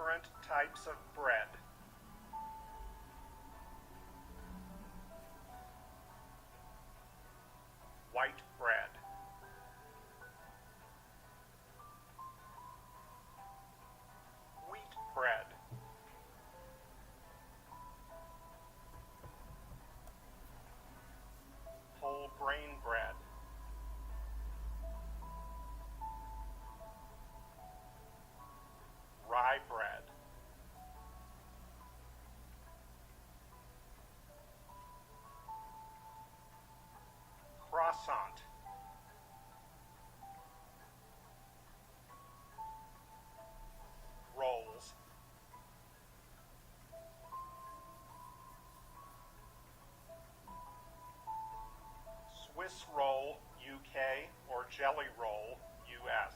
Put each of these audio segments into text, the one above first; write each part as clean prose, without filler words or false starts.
different types of bread. White bread. Wheat bread. Whole grain bread. Rye bread. Croissant. Rolls. Swiss roll, UK, or jelly roll, US.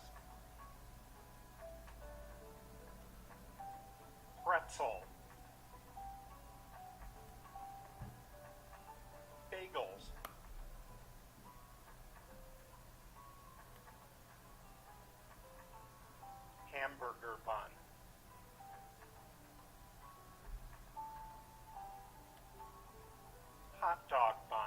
Pretzel. Bagels. Hamburger bun. Hot dog bun.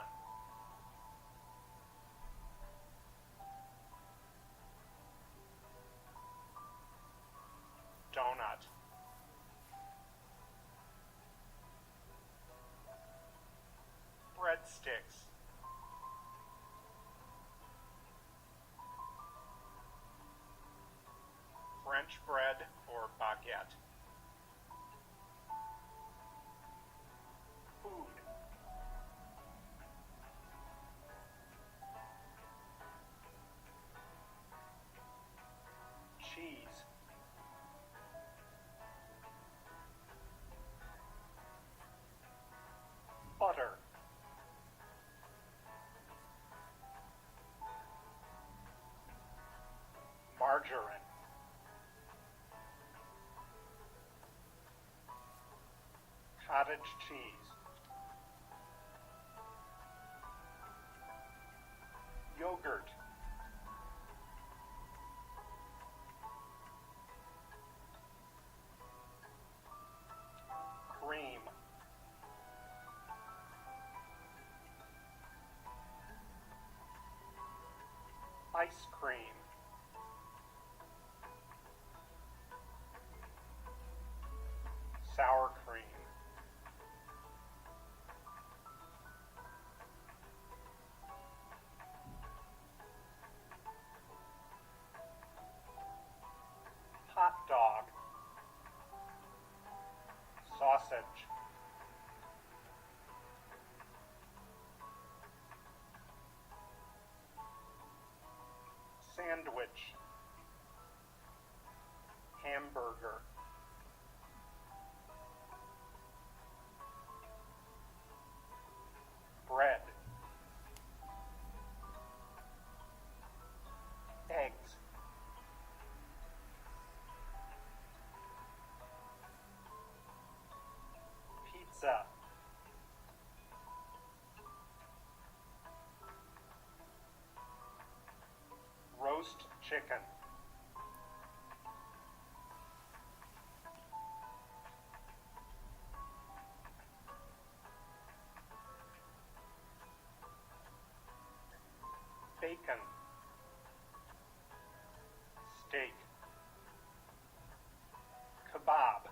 Donut. Breadsticks. French bread or baguette. Food. Cheese. Butter. Margarine. Cottage cheese. Yogurt. Cream. Ice cream. Sour cream. Hot dog. Sausage. Sandwich. Hamburger. Bread. Eggs. Pizza. Roast chicken. Bacon. Steak. Kebab.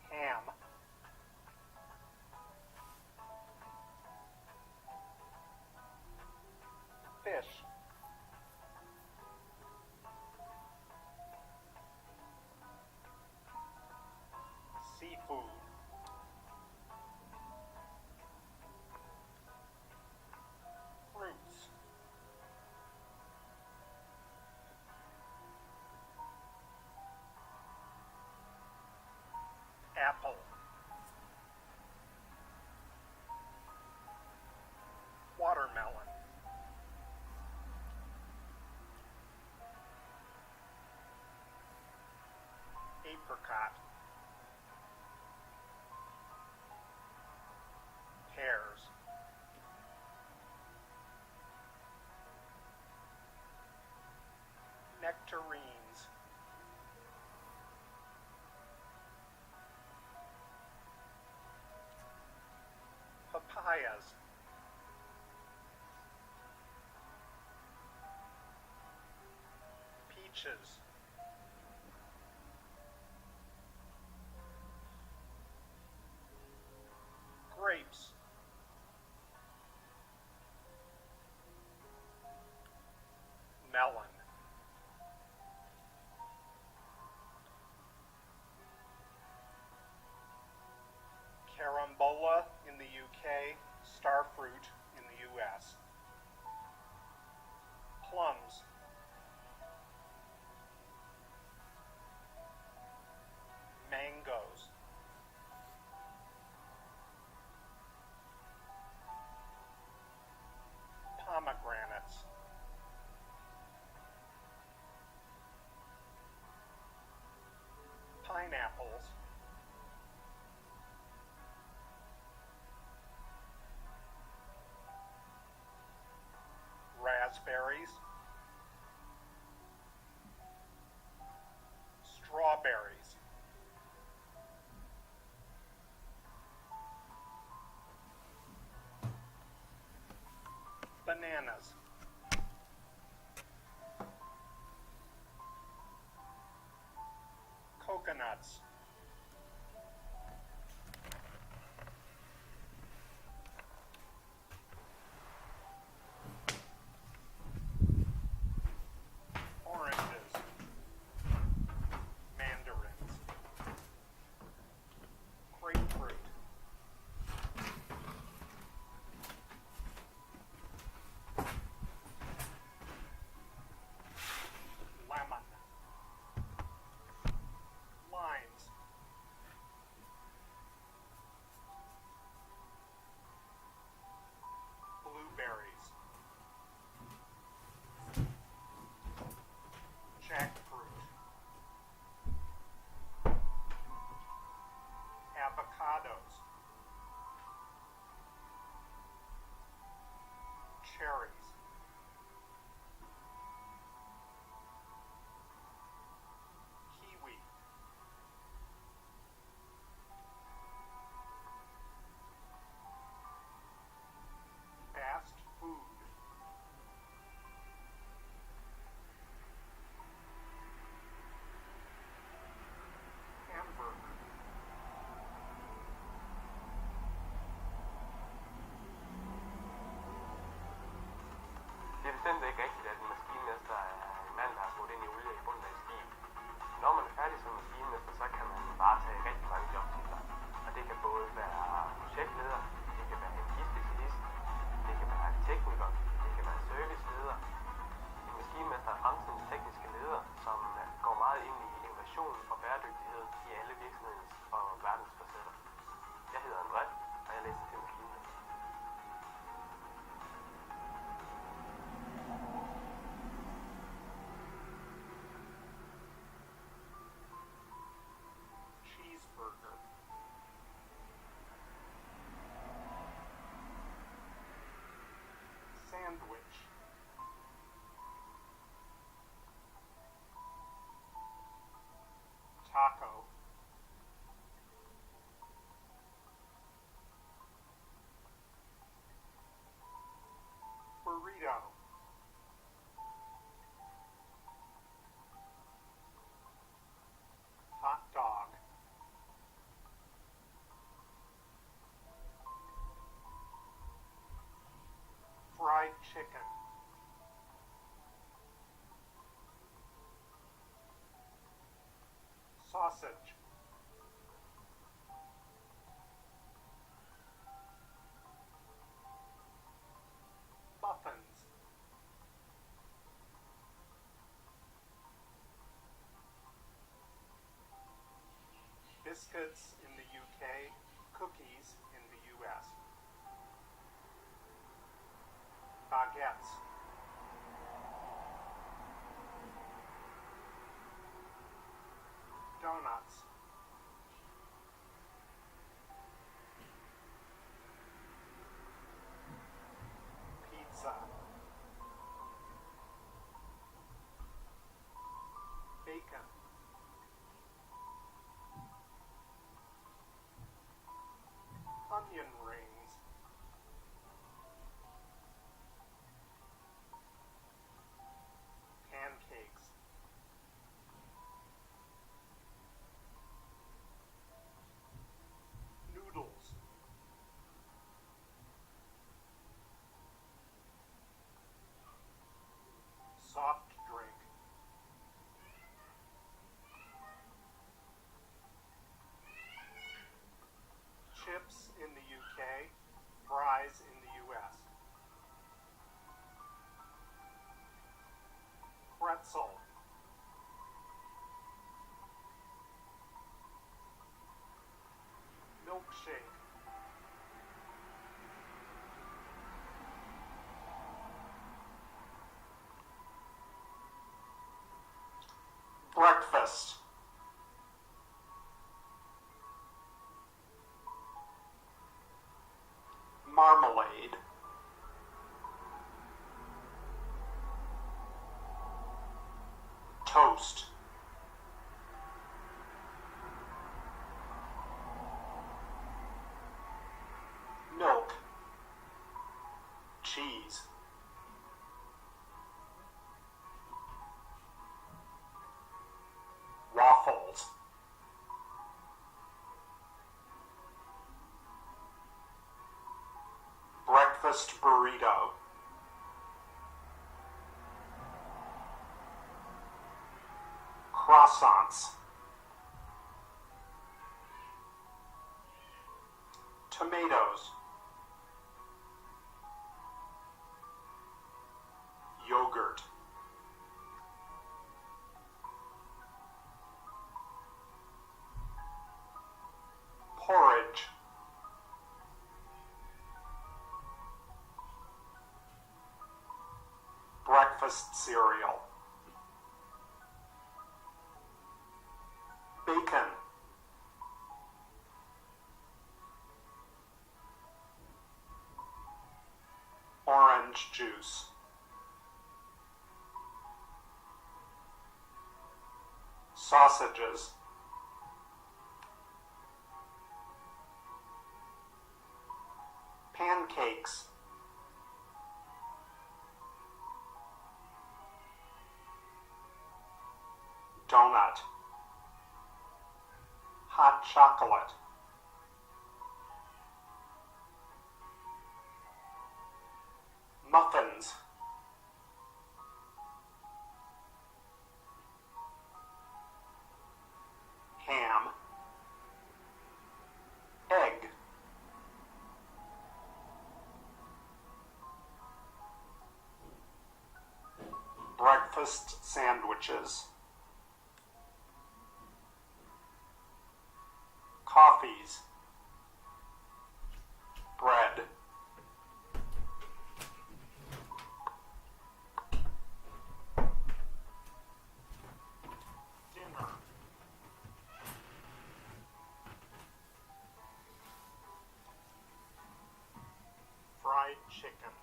Ham. Fish. Seafood. Fruits. Apple. Watermelon. Apricot. Pears. Nectarines. Papayas. Peaches. Grapes. Melon. Carambola in the UK, starfruit in the US. Plums. Mangoes. Pomegranates. Pineapples. Raspberries. Strawberries. Bananas. Coconuts. Oranges. Mandarins. Grapefruit. Lemon. Limes. Blueberries. Jackfruit. Avocados. Cherries. Kiwi. Fast food. Hamburger. Det er bestemt ikke rigtigt, at en maskinmester er en mand, der har brugt ind i olie i bunden af et skib. Når man er færdig som maskinmester, så kan man bare tage rigtig mange jobtitler. Og det kan både være projektleder, det kan være energispecialist, det kan være tekniker, det kan være serviceleder. En maskinmester er fremtidens tekniske leder, som går meget ind i innovation og bæredygtighed i alle virksomhedens og verdens facetter. Jeg hedder André, og jeg læser til maskinmester. Cheeseburger. Sandwich. Taco. Burrito. Hot dog. Fried chicken. Sausage. Muffins. Biscuits in the UK, cookies in the US. Baguettes. Donuts. Pizza. pretzel, milkshake, breakfast, marmalade, toast, milk, cheese, waffles, breakfast burrito, croissants, tomatoes, yogurt, porridge, breakfast cereal, bacon, orange juice, sausages, pancakes, donut, hot chocolate, muffins, ham, egg, breakfast sandwiches, coffees, bread, dinner, fried chicken,